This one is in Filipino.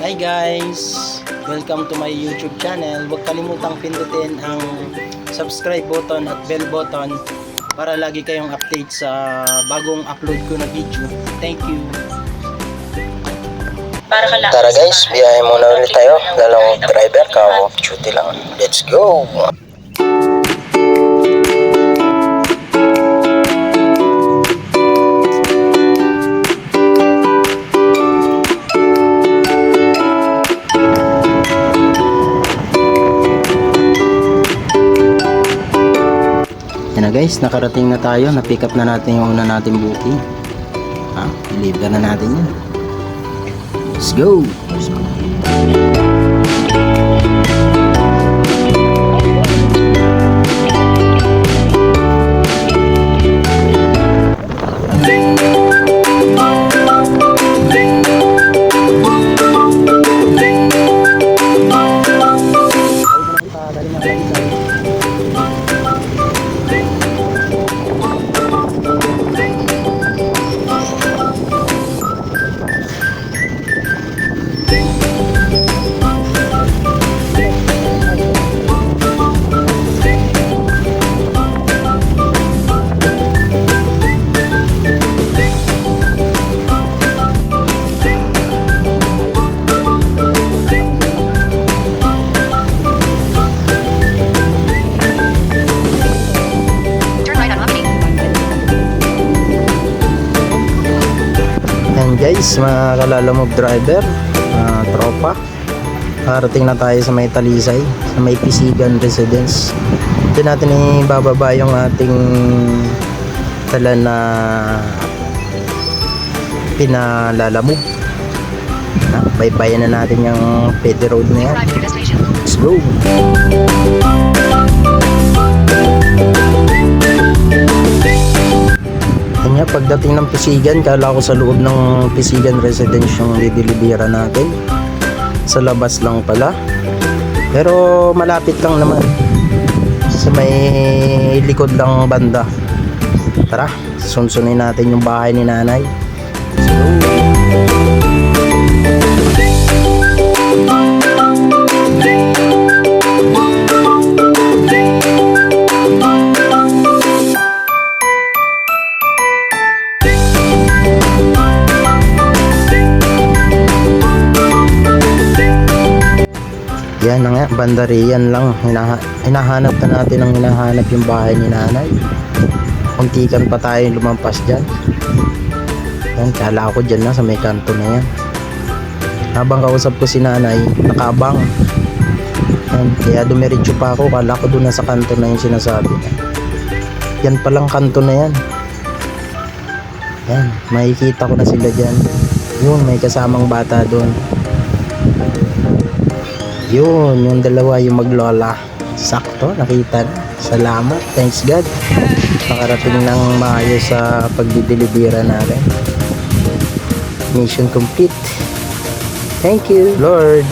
Hi guys! Welcome to my YouTube channel. Huwag kalimutang pindutin ang subscribe button at bell button para lagi kayong update sa bagong upload ko na video. Thank you! Tara guys, biyahe muna ulit tayo. Dalawang driver, kamo duty lang. Let's go! Yan na guys, nakarating na tayo. Na-pick up na natin yung una nating booking. Deliver na natin yan. Let's go! Guys, mga kalalamog driver, tropa, parating na tayo sa may Talisay, sa may Pisigan Residence. Ito natin ibababa yung ating tala na pinalalamog. Baybayan na natin yung pede road na yan. Let's go! Kanya pagdating ng Pisigan, kala ko sa loob ng Pisigan Residence yung didilibira natin. Sa labas lang pala. Pero malapit lang naman. Sa may likod lang banda. Tara, sunsunin natin yung bahay ni nanay. Yan na nga, bandariyan lang. Hinahanap na natin ang hinahanap yung bahay ni nanay. Kuntikan pa tayo lumampas dyan. Yan, kala ko dyan na sa may kanto na yan. Habang kausap ko si nanay, nakabang. Yan, kaya dumiretso pa ako. Kala ko doon na sa kanto na yung sinasabi na. Yan palang kanto na yan. Yan, makikita ko na sila dyan. Yun, may kasamang bata doon. Yun, yung dalawa yung maglola. Sakto, nakita na. Salamat, thanks God. Nakarating ng maayos sa pagdidelibera natin. Mission complete. Thank you, Lord.